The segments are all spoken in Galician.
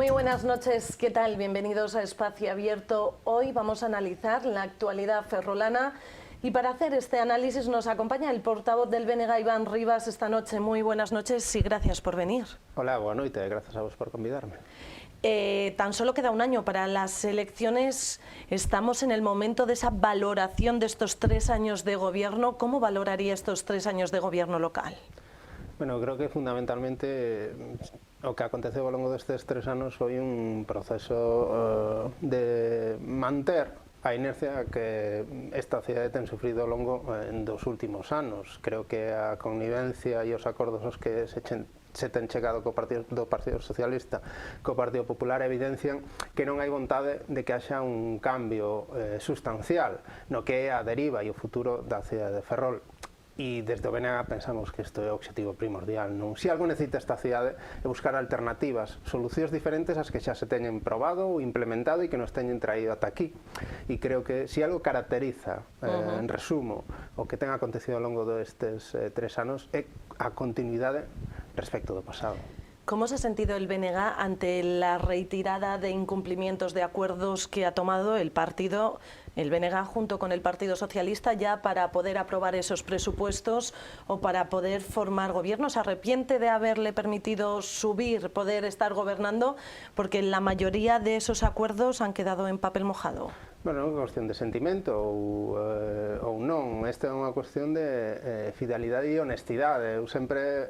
Muy buenas noches, ¿qué tal? Bienvenidos a Espacio Abierto. Hoy vamos a analizar la actualidad ferrolana y para hacer este análisis nos acompaña el portavoz del BNG, Iván Rivas, esta noche. Muy buenas noches y gracias por venir. Hola, buenas noches, gracias a vos por convidarme. Tan solo queda un año para las elecciones, estamos en el momento de esa valoración de estos 3 años de gobierno. ¿Cómo valoraría estos 3 años de gobierno local? Bueno, creo que fundamentalmente o que aconteceu ao longo destes 3 anos foi un proceso de manter a inercia que esta cidade ten sufrido ao longo dos últimos anos. Creo que a connivencia e os acordos aos que se ten chegado do Partido Socialista co Partido Popular evidencian que non hai vontade de que haxa un cambio sustancial no que é a deriva e o futuro da cidade de Ferrol. E desde o BNG pensamos que isto é o objetivo primordial. Non? Se algo necesita esta cidade é buscar alternativas, solucións diferentes ás que xa se teñen probado ou implementado e que nos teñen traído ata aquí. E creo que se algo caracteriza, en resumo, o que ten acontecido ao longo destes 3 anos é a continuidade respecto do pasado. ¿Cómo se ha sentido el BNG ante la retirada de incumplimientos de acuerdos que ha tomado el BNG junto con el Partido Socialista ya para poder aprobar esos presupuestos o para poder formar gobierno? ¿Se arrepiente de haberle permitido subir, poder estar gobernando? Porque la mayoría de esos acuerdos han quedado en papel mojado. Bueno, é unha cuestión de sentimento ou non. Esta é unha cuestión de fidelidade e honestidade. Eu sempre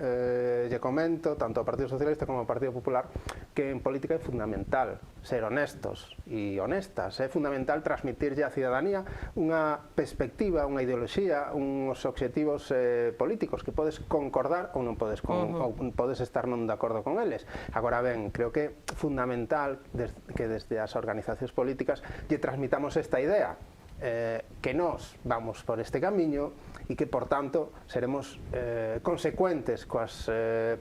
lle comento, tanto ao Partido Socialista como ao Partido Popular, que en política é fundamental ser honestos e honestas. É fundamental transmitirlle á cidadanía unha perspectiva, unha ideoloxía, uns obxectivos políticos que podes concordar ou non podes, ou podes estar non de acordo con eles. Agora ben, creo que é fundamental que desde as organizacións políticas lle transmitamos esta idea, que nós vamos por este camiño e que, por tanto, seremos consecuentes coas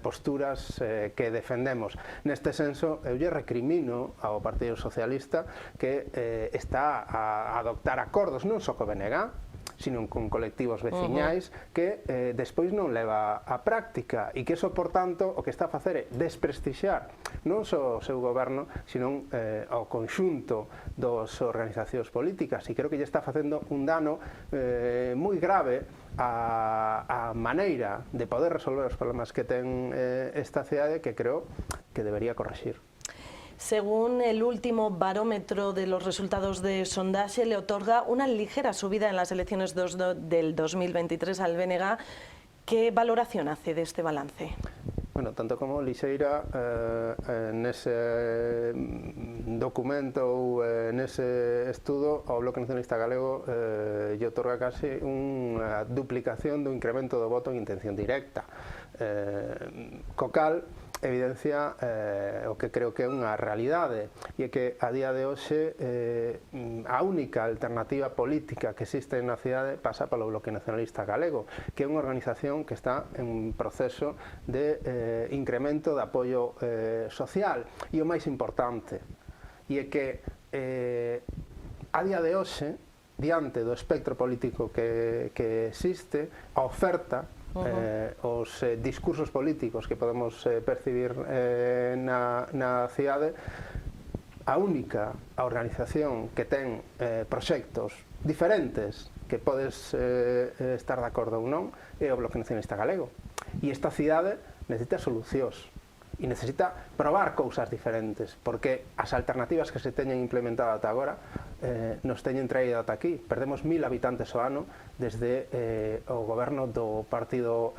posturas que defendemos. Neste senso, eu lle recrimino ao Partido Socialista que está a adoptar acordos non só co BNG, sino con colectivos veciñais que despois non leva a práctica e que iso, por tanto, o que está a facer é desprestixiar non só o seu goberno, sino ao conxunto das organizacións políticas, e creo que lle está facendo un dano moi grave a maneira de poder resolver os problemas que ten esta cidade, que creo que debería corregir. Según el último barómetro de los resultados de sondaje, le otorga una ligera subida en las elecciones del 2023 al BNG. ¿Qué valoración hace de este balance? Bueno, tanto como Lixeira, nese documento ou nese estudo, ao Bloque Nacionalista Galego lle otorga case unha duplicación do incremento do voto en intención directa. Co cal evidencia o que creo que é unha realidade, e é que a día de hoxe a única alternativa política que existe na cidade pasa polo Bloque Nacionalista Galego, que é unha organización que está en proceso de incremento de apoio social, e o máis importante e é que a día de hoxe, diante do espectro político que existe, a oferta, os discursos políticos que podemos percibir na cidade, a única organización que ten proxectos diferentes que podes estar de acordo ou non é o Bloque Nacionalista Galego, e esta cidade necesita solucións e necesita probar cousas diferentes, porque as alternativas que se teñen implementado ata agora nos teñen traído ata aquí. Perdemos 1000 habitantes ao ano desde o goberno do Partido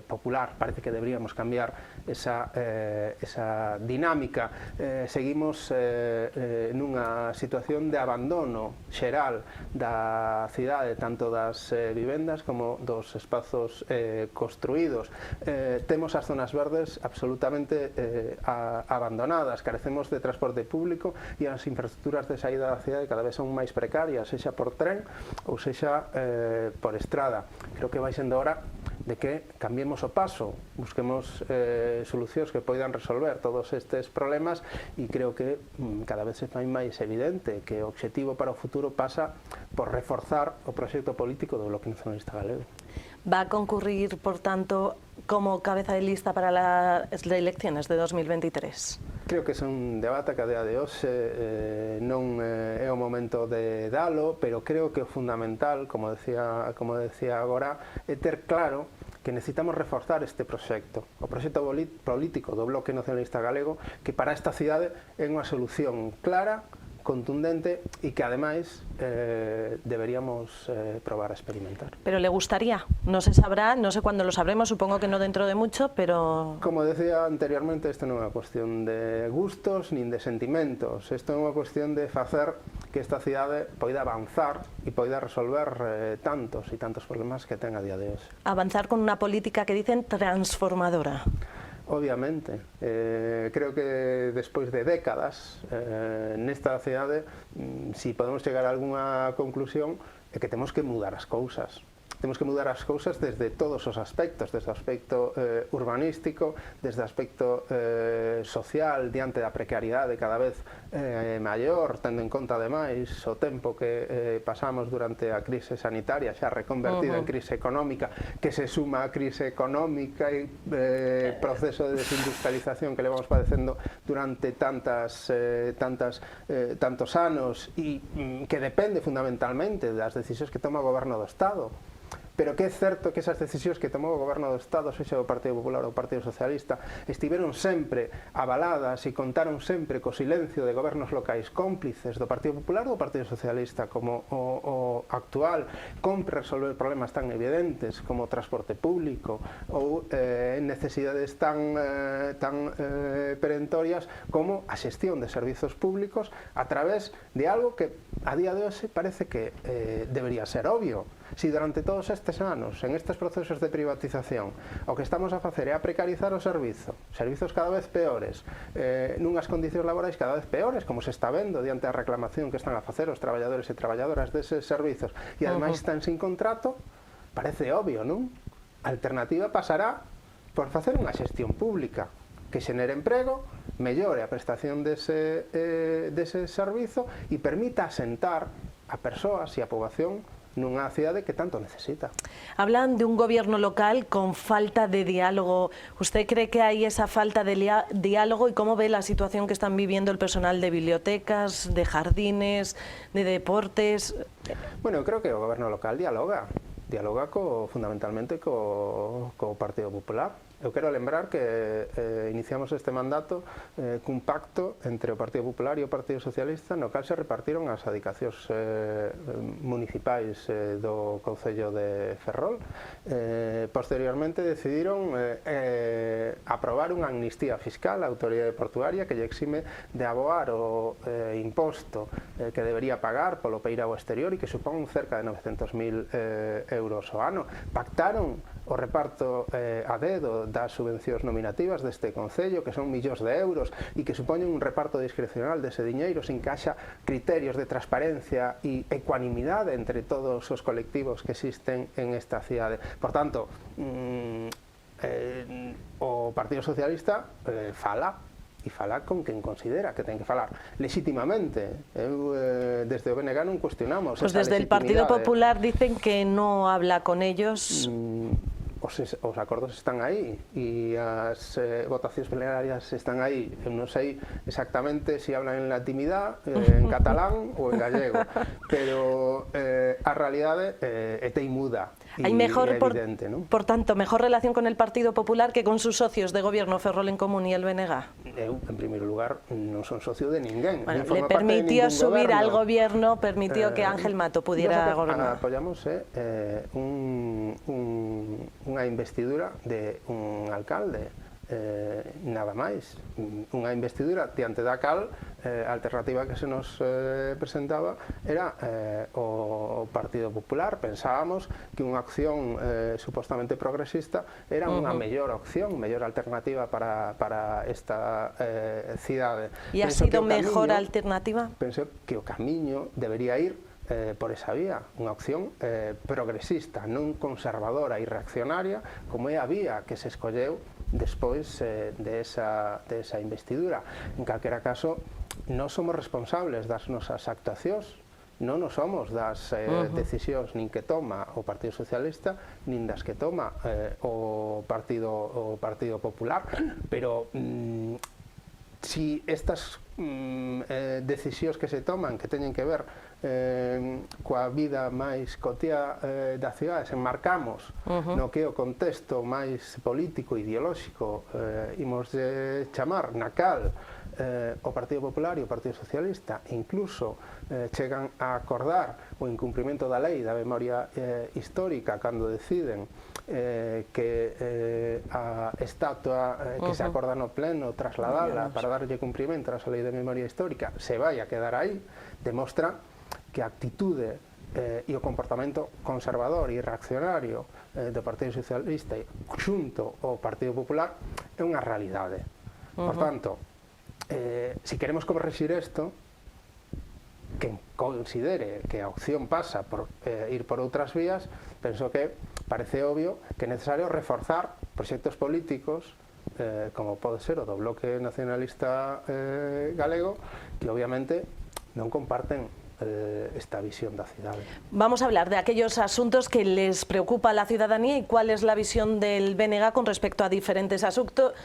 Popular. Parece que deberíamos cambiar esa dinámica. Seguimos nunha situación de abandono xeral da cidade, tanto das vivendas como dos espazos construídos. Temos as zonas verdes absolutamente abandonadas, carecemos de transporte público e as infraestructuras de saída da cidade cada vez son máis precarias, sexa por tren ou sexa por estrada. Creo que vai sendo hora de que cambiemos o paso, busquemos solucións que poidan resolver todos estes problemas, e creo que cada vez se fai máis evidente que o obxectivo para o futuro pasa por reforzar o proxecto político do Bloque Nacionalista Galego. ¿Va a concurrir, por tanto, como cabeza de lista para las elecciones de 2023? Creo que é un debate que a día de hoxe non é o momento de dalo, pero creo que o fundamental, como decía agora, é ter claro que necesitamos reforzar este proxecto, o proxecto político do Bloque Nacionalista Galego, que para esta cidade é unha solución clara, contundente e que ademais deberíamos probar a experimentar. Pero le gustaría, no se sabrá, no sé cuándo lo sabremos, supongo que no dentro de mucho, pero... Como decía anteriormente, isto non é unha cuestión de gustos nin de sentimentos, isto é unha cuestión de facer que esta cidade poida avanzar e poida resolver tantos e tantos problemas que ten a día de hoxe. Avanzar con unha política que dicen transformadora. Obviamente, creo que despois de décadas nesta cidade, si podemos chegar a algunha conclusión, é que temos que mudar as cousas. Temos que mudar as cousas desde todos os aspectos, desde o aspecto urbanístico, desde o aspecto social, diante da precariedade cada vez maior, tendo en conta ademais o tempo que pasamos durante a crise sanitaria, xa reconvertida en crise económica, que se suma a crise económica e proceso de desindustrialización que levamos padecendo durante tantos anos e que depende fundamentalmente das decisións que toma o goberno do Estado. Pero que é certo que esas decisións que tomou o goberno do Estado, sexa o Partido Popular ou o Partido Socialista, estiveron sempre avaladas e contaron sempre co silencio de gobernos locais cómplices do Partido Popular ou do Partido Socialista, como o actual, compre resolver problemas tan evidentes como o transporte público ou necesidades tan perentorias como a xestión de servizos públicos a través de algo que a día de hoxe parece que debería ser obvio. Si durante todos estes anos, en estes procesos de privatización, o que estamos a facer é a precarizar o servizos cada vez peores, nunhas condicións laborais cada vez peores, como se está vendo diante da reclamación que están a facer os traballadores e traballadoras deses servizos, e ademais están sin contrato, parece obvio, non? A alternativa pasará por facer unha xestión pública que xenere emprego, mellore a prestación dese servizo e permita asentar a persoas e a poboación nunha cidade que tanto necesita. Hablan de un gobierno local con falta de diálogo. ¿Usted cree que hay esa falta de diálogo y cómo ve la situación que están viviendo el personal de bibliotecas, de jardines, de deportes? Bueno, eu creo que o goberno local dialoga fundamentalmente co Partido Popular. Eu quero lembrar que iniciamos este mandato cun pacto entre o Partido Popular e o Partido Socialista no cal se repartiron as adicacións municipais do Concello de Ferrol. Posteriormente decidiron aprobar unha amnistía fiscal á autoridade portuaria que lle exime de aboar o imposto que debería pagar polo peirao exterior e que supón cerca de 900.000 euros ao ano. Pactaron o reparto a dedo das subvencións nominativas deste Concello, que son millóns de euros e que supoñen un reparto discrecional dese diñeiro sin que haxa criterios de transparencia e ecuanimidade entre todos os colectivos que existen en esta cidade. Por tanto, o Partido Socialista fala con quen considera que ten que falar legítimamente. Desde o BNG non cuestionamos pues desde el Partido Popular dicen que no habla con ellos. Os acordos están aí e as votacións plenarias están aí. Eu non sei exactamente se hablan en latinidad, en catalán ou en gallego, pero a realidade é teimuda. Hay mejor, por tanto, mejor relación con el Partido Popular que con sus socios de gobierno, Ferrol en Común y el BNG. Eu, en primeiro lugar, non son socio de ninguén. Bueno, le permitió subir al gobierno, permitió que Ángel Mato pudiera gobernar. Apoyamos unha investidura de un alcalde, nada máis. Unha investidura diante da cal a alternativa que se nos presentaba era o Partido Popular. Pensábamos que unha opción supostamente progresista era unha mellor opción, mellor alternativa para esta cidade. E ha sido mellor alternativa? Penso que o camiño debería ir por esa vía, unha opción progresista, non conservadora e reaccionaria, como é a vía que se escolleu despois de esa investidura. En calquera caso, non somos responsables das nosas actuacións, non nos somos das decisións nin que toma o Partido Socialista nin das que toma o Partido Popular, pero si estas decisións que se toman que teñen que ver coa vida máis cotiá da cidade, se enmarcamos no que é o contexto máis político, ideolóxico, imos de chamar na cal o Partido Popular e o Partido Socialista incluso chegan a acordar o incumprimento da lei da memoria histórica cando deciden que a estatua que se acorda no pleno trasladala para darlle cumprimento a esa lei de memoria histórica se vai a quedar aí, demostra que a actitude e o comportamento conservador e reaccionario do Partido Socialista xunto ao Partido Popular é unha realidade. Por tanto, se queremos corrixir isto, que considere que a opción pasa por ir por outras vías, penso que parece obvio que é necesario reforzar proxectos políticos como pode ser o do Bloque Nacionalista Galego, que obviamente non comparten esta visión da cidade. Vamos a hablar de aquellos asuntos que les preocupa a la ciudadanía y cuál es la visión del BNG con respecto a diferentes asuntos.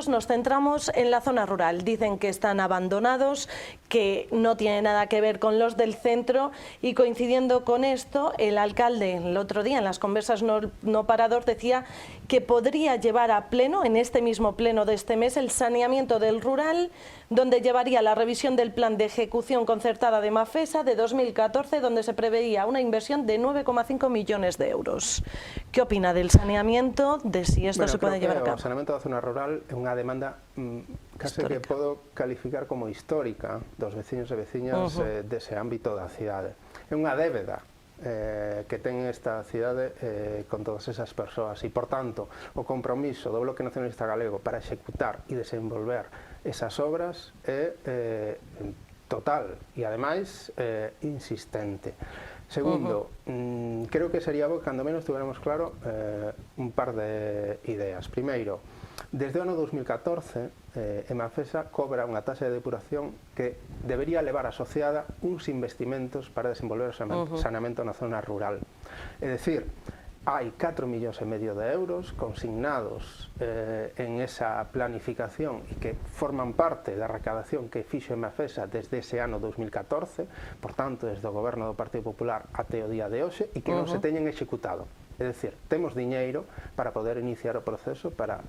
Nos centramos en la zona rural. Dicen que están abandonados, que no tiene nada que ver con los del centro, y coincidiendo con esto, el alcalde el otro día en las conversas no parados decía que podría llevar a pleno, en este mismo pleno de este mes, el saneamiento del rural, donde llevaría la revisión del plan de ejecución concertada de Mafesa de 2014, donde se preveía una inversión de 9,5 millones de euros. ¿Qué opina del saneamiento, de si esto se puede llevar a cabo? O saneamento da zona rural é unha demanda case que podo calificar como histórica dos veciños e veciñas dese ámbito da cidade. É unha débeda que ten esta cidade con todas esas persoas e, por tanto, o compromiso do Bloque Nacionalista Galego para executar e desenvolver esas obras é total e, ademais, insistente. Segundo, creo que sería bo que, cando menos, tuviéramos claro un par de ideas. Primeiro, desde o ano 2014, Mafesa cobra unha taxa de depuración que debería levar asociada uns investimentos para desenvolver o saneamento na zona rural. É dicir, hai 4,5 millóns de euros consignados en esa planificación e que forman parte da recadación que fixo Mafesa desde ese ano 2014, por tanto, desde o goberno do Partido Popular até o día de hoxe, e que non se teñen executado. É dicir, temos diñeiro para poder iniciar o proceso para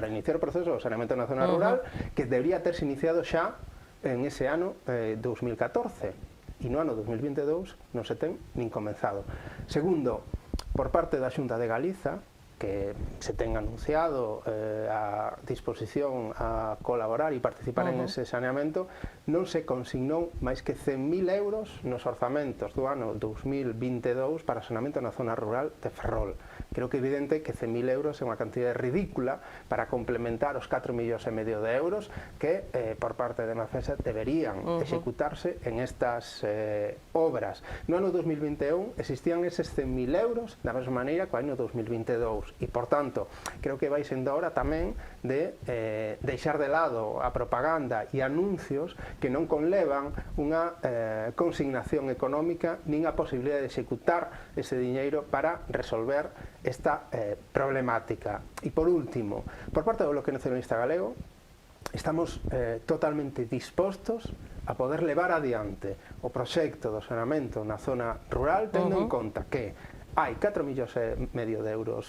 iniciar o proceso do saneamento na zona rural, que debería terse iniciado xa en ese ano 2014. E no ano 2022 non se ten nin comenzado. Segundo, por parte da Xunta de Galiza, que se ten anunciado a disposición a colaborar e participar en ese saneamento, non se consignou máis que 100.000 euros nos orzamentos do ano 2022 para saneamento na zona rural de Ferrol. Creo que é evidente que 100.000 euros é unha cantidade ridícula para complementar os 4,5 millóns de euros que por parte de Mafesa deberían executarse en estas obras. No ano 2021 existían eses 100.000 euros da mesma maneira que o ano 2022 e, por tanto, creo que vai sendo hora tamén de deixar de lado a propaganda e anuncios que non conlevan unha consignación económica nin a posibilidade de executar ese diñeiro para resolver esta problemática. E, por último, por parte do Bloque Nacionalista Galego, estamos totalmente dispostos a poder levar adiante o proxecto do saneamento na zona rural, tendo en conta que hai 4,5 millóns de euros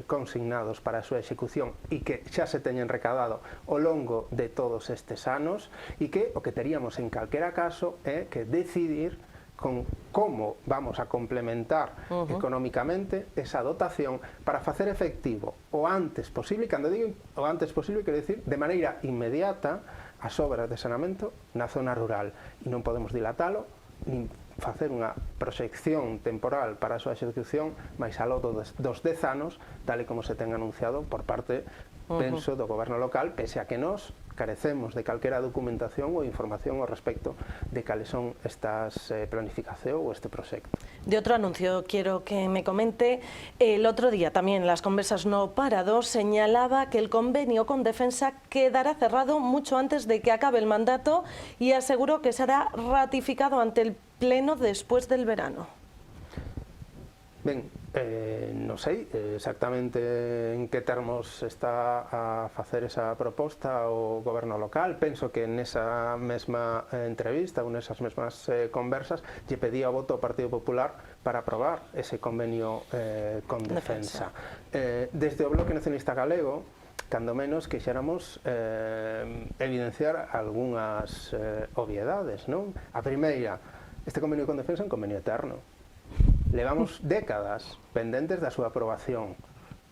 consignados para a súa execución e que xa se teñen recadado ao longo de todos estes anos, e que o que teríamos en calquera caso é que decidir con como vamos a complementar económicamente esa dotación para facer efectivo o antes posible, cando digo o antes posible, quero dicir de maneira inmediata, as obras de saneamento na zona rural, e non podemos dilatalo nin facer unha proxección temporal para a súa execución máis aló dos 10 anos, tal e como se ten anunciado por parte, penso, do goberno local, pese a que nós carecemos de calquera documentación ou información ao respecto de cales son estas planificación ou este proxecto. De otro anuncio quiero que me comente. El otro día también las conversas no parados señalaba que el convenio con Defensa quedará cerrado mucho antes de que acabe el mandato y aseguró que será ratificado ante el Pleno después del verano. Ben, Non sei exactamente en que termos está a facer esa proposta o goberno local. Penso que nesa mesma entrevista ou nesas mesmas conversas lle pedía o voto ao Partido Popular para aprobar ese convenio con Defensa. Desde o Bloque Nacionalista Galego, cando menos quixéramos evidenciar algunhas obviedades, non? A primeira, este convenio con Defensa é un convenio eterno. Levamos décadas pendentes da súa aprobación,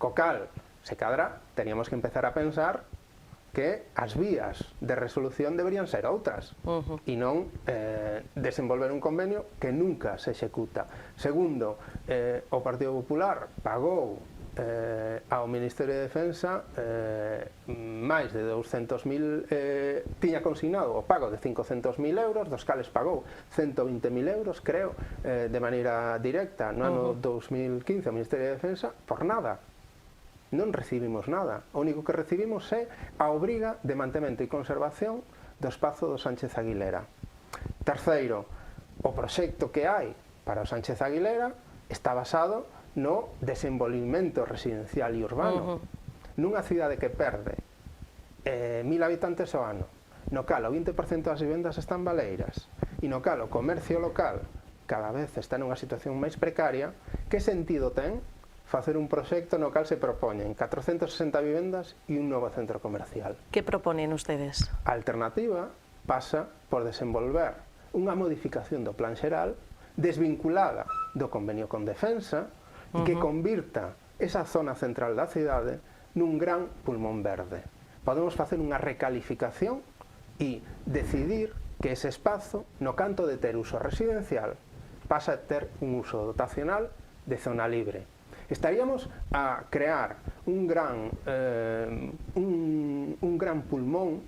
co cal, se cadra, teníamos que empezar a pensar que as vías de resolución deberían ser outras e non desenvolver un convenio que nunca se executa. Segundo, o Partido Popular pagou ao Ministerio de Defensa máis de 200.000, tiña consignado o pago de 500.000 euros, dos cales pagou 120.000 euros, creo, de maneira directa no ano 2015 ao Ministerio de Defensa, por nada. Non recibimos nada. O único que recibimos é a obriga de mantemento e conservación do espazo do Sánchez Aguilera. Terceiro, o proxecto que hai para o Sánchez Aguilera está basado no desenvolvimento residencial e urbano nunha cidade que perde 1.000 habitantes ao ano, no cal o 20% das vivendas están baleiras e no cal o comercio local cada vez está nunha situación máis precaria. Que sentido ten facer un proxecto no cal se propoñen 460 vivendas e un novo centro comercial? Que proponen ustedes? A alternativa pasa por desenvolver unha modificación do plan xeral desvinculada do convenio con Defensa e que convirta esa zona central da cidade nun gran pulmón verde. Podemos facer unha recalificación e decidir que ese espazo, no canto de ter uso residencial, pasa a ter un uso dotacional de zona libre. Estaríamos a crear un gran pulmón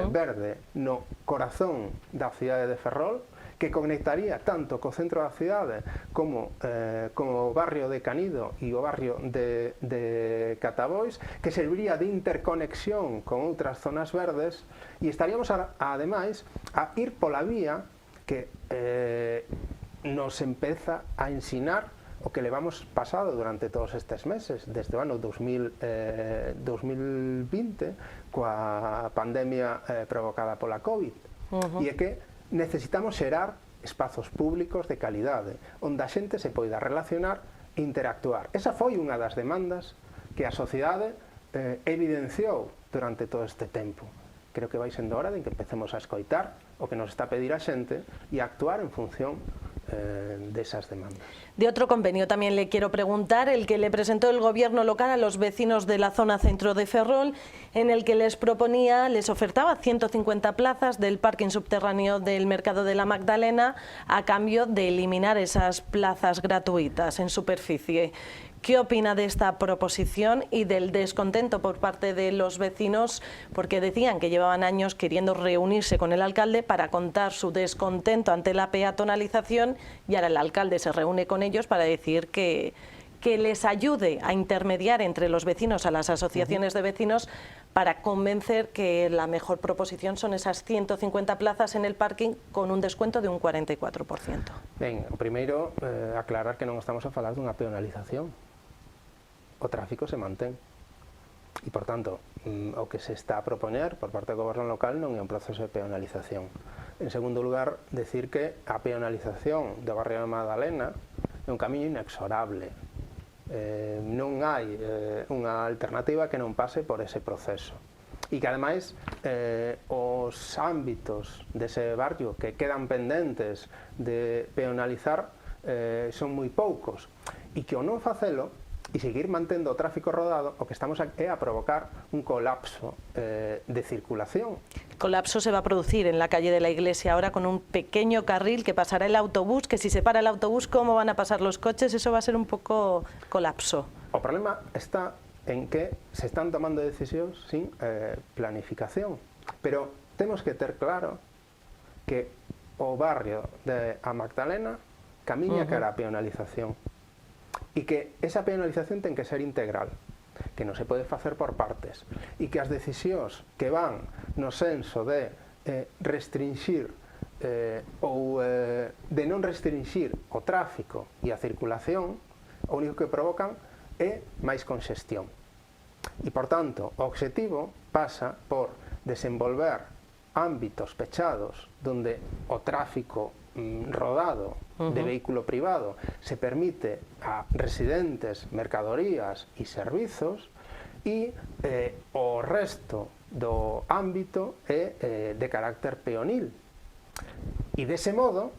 verde no corazón da cidade de Ferrol, que conectaría tanto co centro da cidade como o barrio de Canido e o barrio de Catabois, que serviría de interconexión con outras zonas verdes, e estaríamos ademais a ir pola vía que nos empeza a ensinar o que levamos pasado durante todos estes meses, desde o ano 2020, coa pandemia provocada pola COVID, e é que necesitamos xerar espazos públicos de calidade, onde a xente se poida relacionar e interactuar. Esa foi unha das demandas que a sociedade evidenciou durante todo este tempo. Creo que vai sendo hora de que empecemos a escoitar o que nos está a pedir a xente e a actuar en función de esas demandas. De otro convenio también le quiero preguntar, el que le presentó el gobierno local a los vecinos de la zona centro de Ferrol, en el que les ofertaba 150 plazas del parking subterráneo del Mercado de la Magdalena a cambio de eliminar esas plazas gratuitas en superficie. ¿Qué opina de esta proposición y del descontento por parte de los vecinos? Porque decían que llevaban años queriendo reunirse con el alcalde para contar su descontento ante la peatonalización, y ahora el alcalde se reúne con ellos para decir que les ayude a intermediar entre los vecinos, a las asociaciones de vecinos, para convencer que la mejor proposición son esas 150 plazas en el parking con un descuento de un 44%. Ben, primeiro, aclarar que non estamos a falar dunha peonalización. O tráfico se mantén e, por tanto, o que se está a propoñer por parte do goberno local non é un proceso de peonalización. En segundo lugar, decir que a peonalización do barrio de Magdalena é un camiño inexorable. Non hai unha alternativa que non pase por ese proceso. E que, ademais, os ámbitos dese barrio que quedan pendentes de peonalizar son moi poucos, e que ao non facelo e seguir mantendo o tráfico rodado, o que estamos é a provocar un colapso de circulación. El colapso se va a producir en la calle de la Iglesia ahora con un pequeño carril que pasará el autobús, que si se para el autobús, ¿cómo van a pasar los coches? Eso va a ser un poco colapso. O problema está en que se están tomando decisións sin planificación, pero temos que ter claro que o barrio de a Magdalena camiña cara a peonalización, e que esa penalización ten que ser integral, que non se pode facer por partes, e que as decisións que van no senso de restringir ou de non restringir o tráfico e a circulación o único que provocan é máis conxestión. E, por tanto, o obxectivo pasa por desenvolver ámbitos pechados donde o tráfico rodado de vehículo privado se permite a residentes, mercadorías e servizos, e o resto do ámbito é de carácter peonil. E dese modo,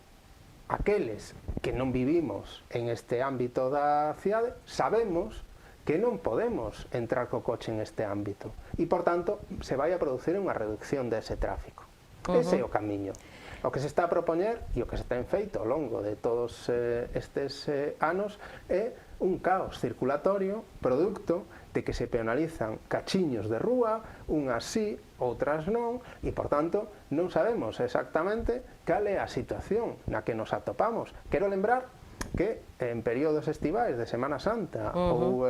aqueles que non vivimos en este ámbito da cidade sabemos que non podemos entrar co coche en este ámbito e, por tanto, se vai a producir unha reducción dese tráfico. Ese é o camiño. O que se está a propoñer e o que se ten feito ao longo de todos estes anos é un caos circulatorio producto de que se penalizan cachiños de rúa, unhas sí, outras non, e, por tanto, non sabemos exactamente cal é a situación na que nos atopamos. Quero lembrar que en períodos estivais de Semana Santa ou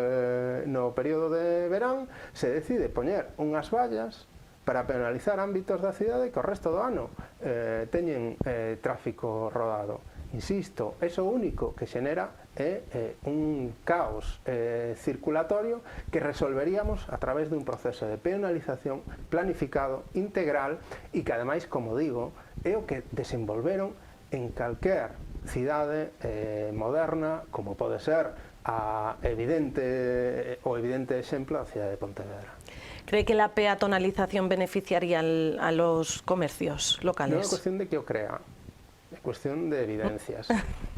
no período de verán se decide poñer unhas vallas para penalizar ámbitos da cidade que o resto do ano teñen tráfico rodado. Insisto, eso único que xenera é un caos circulatorio que resolveríamos a través dun proceso de penalización planificado, integral e que, ademais, como digo, é o que desenvolveron en calquer cidade moderna, como pode ser o evidente exemplo da cidade de Pontevedra. ¿Cree que la peatonalización beneficiaría a los comercios locales? Non é cuestión de que o crea, é cuestión de evidencias.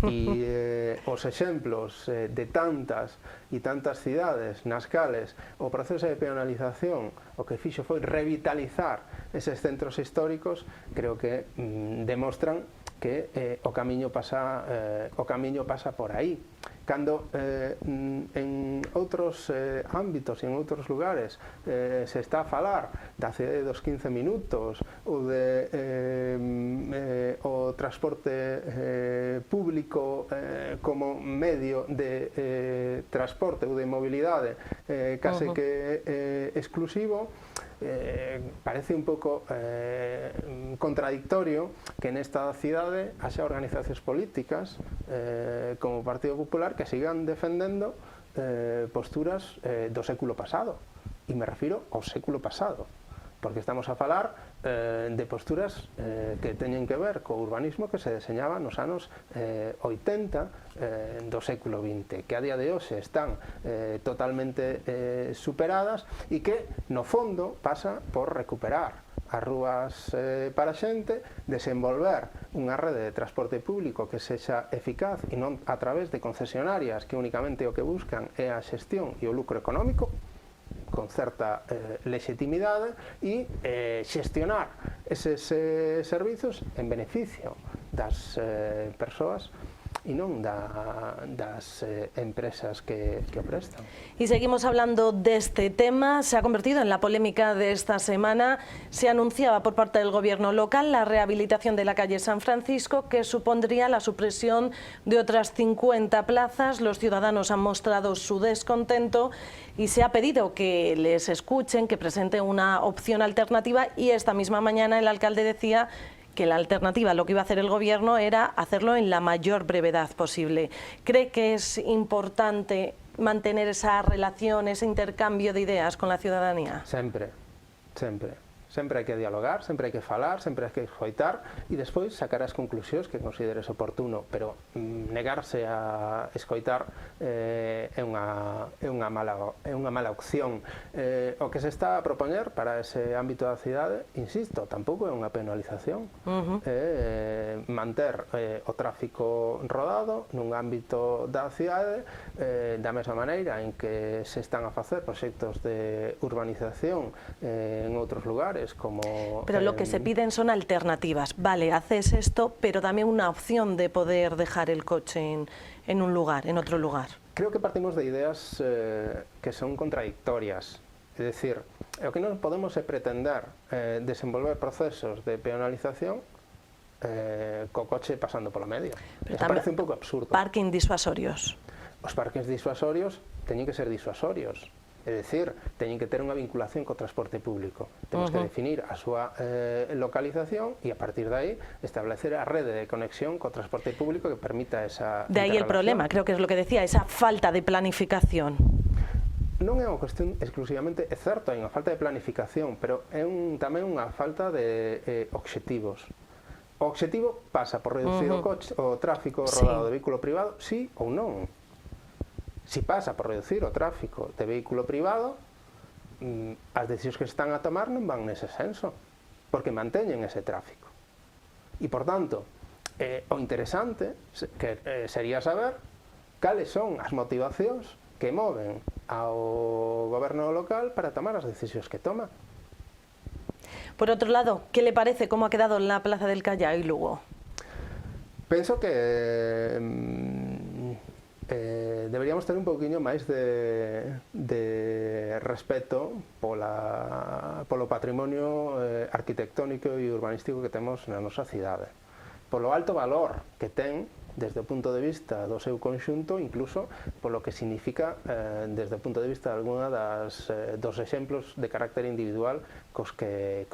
E os exemplos de tantas e tantas cidades nas cales o proceso de peatonalización o que fixo foi revitalizar eses centros históricos, creo que demostran que o camiño pasa por aí. Cando en outros ámbitos e en outros lugares se está a falar da cidade dos 15 minutos ou o transporte público como medio de transporte ou de mobilidade case que exclusivo, parece un pouco contradictorio que nesta cidade haxa organizacións políticas como o Partido Popular que sigan defendendo posturas do século pasado, e me refiro ao século pasado, porque estamos a falar de posturas que teñen que ver co urbanismo que se deseñaba nos anos 80 do século XX, que a día de hoxe están totalmente superadas e que, no fondo, pasa por recuperar as rúas para a xente, desenvolver unha rede de transporte público que sexa eficaz e non a través de concesionarias que únicamente o que buscan é a xestión e o lucro económico, con certa legitimidade, e xestionar eses servizos en beneficio das persoas e non das empresas que o prestan. Y seguimos hablando de este tema. Se ha convertido en la polémica de esta semana. Se anunciaba por parte del gobierno local la rehabilitación de la calle San Francisco, que supondría la supresión de otras 50 plazas. Los ciudadanos han mostrado su descontento y se ha pedido que les escuchen, que presenten una opción alternativa, y esta misma mañana el alcalde decía que la alternativa, lo que iba a hacer el gobierno, era hacerlo en la mayor brevedad posible. ¿Cree que es importante mantener esa relación, ese intercambio de ideas con la ciudadanía? Sempre, sempre. Sempre hai que dialogar, sempre hai que falar, sempre hai que escoitar e despois sacar as conclusións que consideres oportuno, pero negarse a escoitar é unha mala opción. O que se está a propoñer para ese ámbito da cidade, insisto, tampouco é unha penalización, é manter o tráfico rodado nun ámbito da cidade da mesma maneira en que se están a facer proxectos de urbanización en outros lugares. Pero lo que se piden son alternativas. Vale, haces esto, pero dame una opción de poder dejar el coche en un lugar, en otro lugar. Creo que partimos de ideas que son contradictorias. É dicir, o que non podemos é pretender desenvolver procesos de peonalización co coche pasando polo medio. Eso parece un pouco absurdo. Parking disuasorios. Os parques disuasorios teñen que ser disuasorios. é dicir, teñen que ter unha vinculación co transporte público. Temos que definir a súa localización e a partir de aí establecer a rede de conexión co transporte público que permita esa De aí el problema, creo que es lo que decía, esa falta de planificación. Non é unha cuestión exclusivamente, é certo, hai unha falta de planificación, pero é tamén unha falta de obxectivos. O obxectivo pasa por reducir o tráfico rodado de vehículo privado, sí ou non. Si pasa por reducir o tráfico de vehículo privado, as decisións que se están a tomar non van nese senso, porque manteñen ese tráfico. E, por tanto, o interesante sería saber cales son as motivacións que moven ao goberno local para tomar as decisións que toma. Por otro lado, ¿qué le parece cómo ha quedado la Plaza del Callao y Lugo? Penso que deberíamos ter un pouquiño máis de respeto polo patrimonio arquitectónico e urbanístico que temos na nosa cidade. Polo alto valor que ten desde o punto de vista do seu conxunto, incluso polo que significa desde o punto de vista de alguna dos exemplos de carácter individual cos que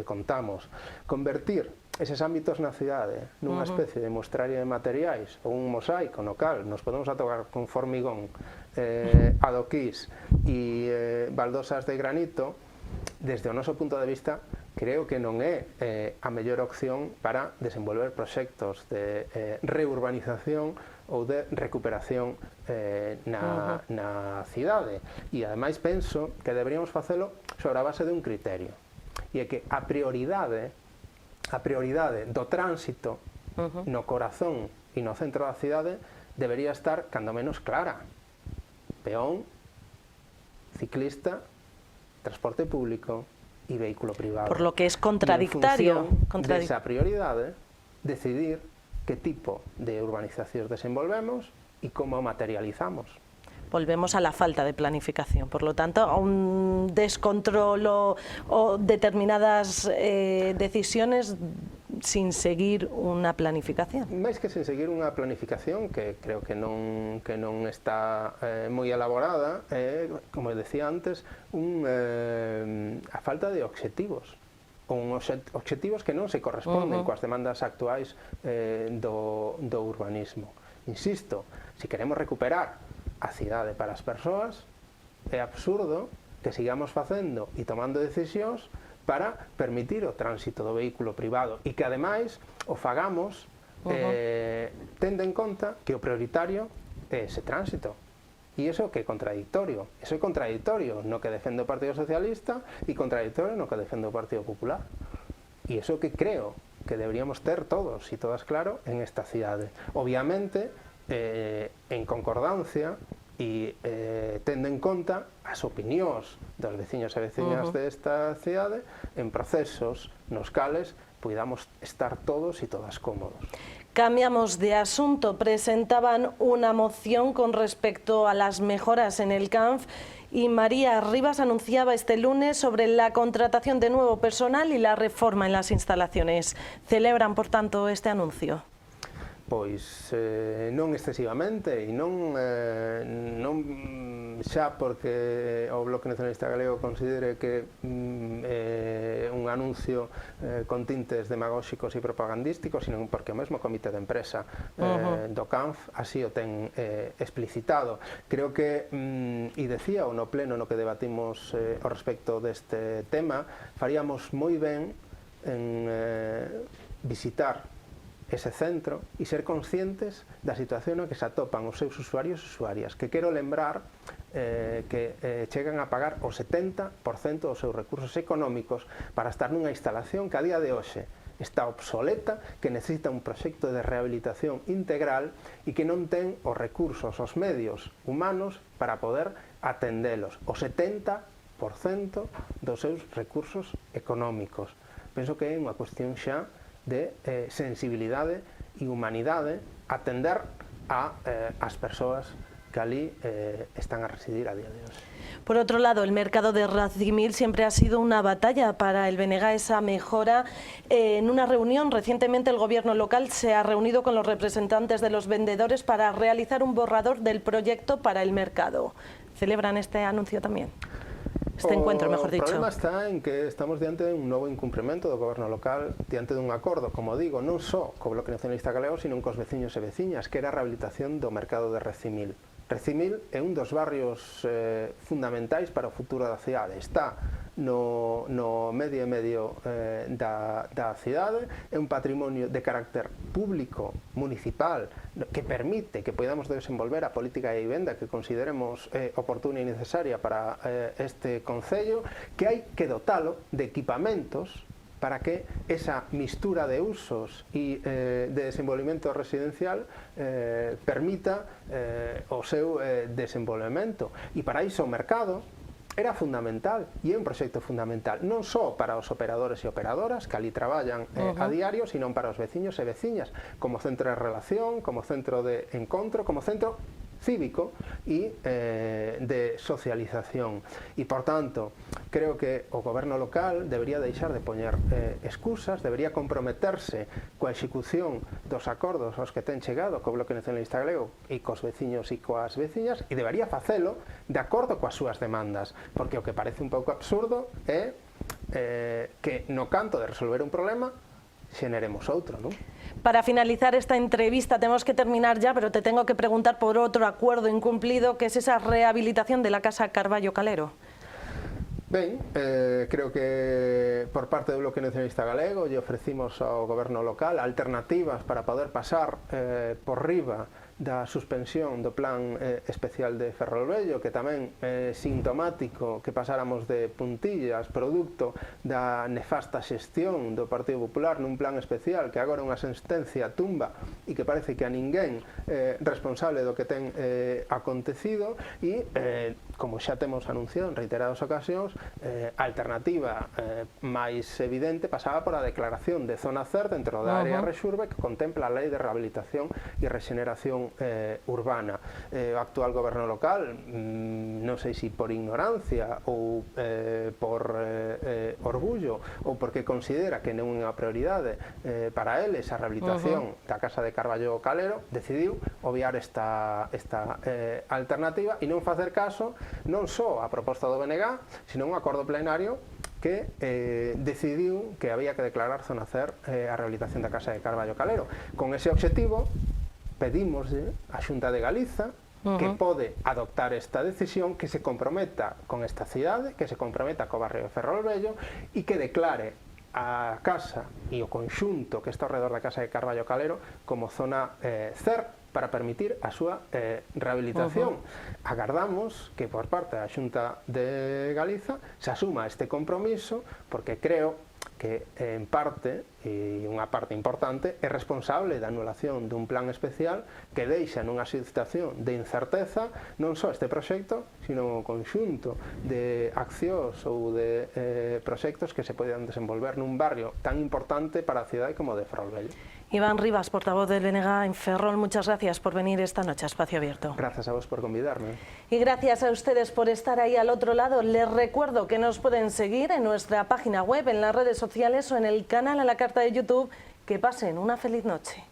contamos. Convertir eses ámbitos na cidade nunha especie de mostraria de materiais ou un mosaico no cal nos podemos atocar con formigón, adoquís e baldosas de granito, desde o noso punto de vista creo que non é a mellor opción para desenvolver proxectos de reurbanización ou de recuperación na cidade. E ademais penso que deberíamos facelo sobre a base de un criterio, e é que a prioridade do tránsito no corazón e no centro da cidade debería estar cando menos clara. Peón, ciclista, transporte público e vehículo privado. Por lo que es contradictorio. Desa prioridade, decidir que tipo de urbanizacións desenvolvemos e como materializamos. Volvemos a la falta de planificación, por lo tanto, a un descontrol o determinadas decisiones sin seguir unha planificación. Máis que sin seguir unha planificación, que creo que non está moi elaborada, como decía antes, a falta de obxectivos. Obxectivos que non se corresponden coas demandas actuais do urbanismo. Insisto, se queremos recuperar a cidade para as persoas, é absurdo que sigamos facendo e tomando decisións para permitir o tránsito do vehículo privado e que ademais o fagamos tendo en conta que o prioritario é ese tránsito. E iso que é contradictorio. Iso é contradictorio no que defende o Partido Socialista e contradictorio no que defende o Partido Popular. E iso que creo que deberíamos ter todos e todas claro en esta cidade. Obviamente, en concordancia e tendo en conta as opinións dos veciños e veciñas desta cidade en procesos nos cales podamos estar todos e todas cómodos. Cambiamos de asunto. Presentaban una moción con respecto a las mejoras en el CANF y María Rivas anunciaba este lunes sobre la contratación de nuevo personal y la reforma en las instalaciones. ¿Celebran, por tanto, este anuncio? Pois non excesivamente e non xa porque o Bloque Nacionalista Galego considere que é un anuncio con tintes demagóxicos e propagandísticos, sino porque o mesmo comité de empresa do CANF así o ten explicitado. Creo que, e decía no pleno no que debatimos ao respecto deste tema, faríamos moi ben en visitar ese centro e ser conscientes da situación na que se atopan os seus usuarios e usuarias, que quero lembrar que chegan a pagar o 70% dos seus recursos económicos para estar nunha instalación que a día de hoxe está obsoleta, que necesita un proxecto de rehabilitación integral e que non ten os recursos, os medios humanos para poder atendelos. O 70% dos seus recursos económicos. Penso que é unha cuestión xa de sensibilidade e humanidade atender as persoas que ali están a residir a día de hoxe. Por otro lado, el mercado de Racimil siempre ha sido una batalla para el BNG, esa mejora. En una reunión recientemente el gobierno local se ha reunido con los representantes de los vendedores para realizar un borrador del proyecto para el mercado. ¿Celebran este anuncio tamén? Este encuentro, mejor dicho. O problema está en que estamos diante de un novo incumprimento do goberno local, diante dun acordo, como digo, non só co Bloque Nacionalista Galego, sino cos veciños e veciñas, que era a rehabilitación do mercado de Recimil. Recimil é un dos barrios fundamentais para o futuro da cidade. Está no medio e medio da cidade, é un patrimonio de carácter público, municipal, que permite que podamos desenvolver a política de vivenda que consideremos oportuna e necesaria para este concello, que hai que dotalo de equipamentos para que esa mistura de usos e de desenvolvemento residencial permita o seu desenvolvemento. E para iso o mercado era fundamental, e é un proxecto fundamental, non só para os operadores e operadoras que ali traballan a diario, sino para os veciños e veciñas, como centro de relación, como centro de encontro, como centro cívico e de socialización. E, por tanto, creo que o goberno local debería deixar de poñer excusas, debería comprometerse coa execución dos acordos aos que ten chegado co Bloque Nacionalista Galego e cos veciños e coas veciñas, e debería facelo de acordo coas súas demandas, porque o que parece un pouco absurdo é que no canto de resolver un problema xeneremos outro, non? Para finalizar esta entrevista tenemos que terminar ya, pero te tengo que preguntar por otro acuerdo incumplido, que es esa rehabilitación de la Casa Carballo Calero. Ben, creo que por parte do Bloque Nacionalista Galego lle ofrecimos ao goberno local alternativas para poder pasar por riba da suspensión do plan especial de Ferrolvello, que tamén é sintomático que pasáramos de puntillas producto da nefasta xestión do Partido Popular nun plan especial que agora é unha sentencia tumba e que parece que a ninguén responsable do que ten acontecido. E como xa temos anunciado en reiteradas ocasións, a alternativa máis evidente pasaba por a declaración de zona CER dentro da área Rexurbe, que contempla a Lei de Rehabilitación e Rexeneración urbana. O actual goberno local, non sei se por ignorancia ou por orgullo ou porque considera que non é unha prioridade para eles a rehabilitación da Casa de Carballo Calero, decidiu obviar esta alternativa e non facer caso non só a proposta do BNG, sino un acordo plenario que decidiu que había que declarar zona CER a rehabilitación da Casa de Carballo Calero. Con ese obxectivo pedimos á Xunta de Galiza que pode adoptar esta decisión, que se comprometa con esta cidade, que se comprometa co barrio de Ferrolvello e que declare a casa e o conxunto que está ao redor da Casa de Carballo Calero como zona CER para permitir a súa rehabilitación. Agardamos que por parte da Xunta de Galiza se asuma este compromiso, porque creo que en parte, e unha parte importante, é responsable da anulación dun plan especial que deixa nunha situación de incerteza non só este proxecto, sino o conxunto de accións ou de proxectos que se poden desenvolver nun barrio tan importante para a cidade como de Ferrolvello. Iván Rivas, portavoz del BNG en Ferrol, muchas gracias por venir esta noche a Espacio Abierto. Gracias a vos por convidarme. Y gracias a ustedes por estar ahí al otro lado. Les recuerdo que nos pueden seguir en nuestra página web, en las redes sociales o en el canal a la carta de YouTube. Que pasen una feliz noche.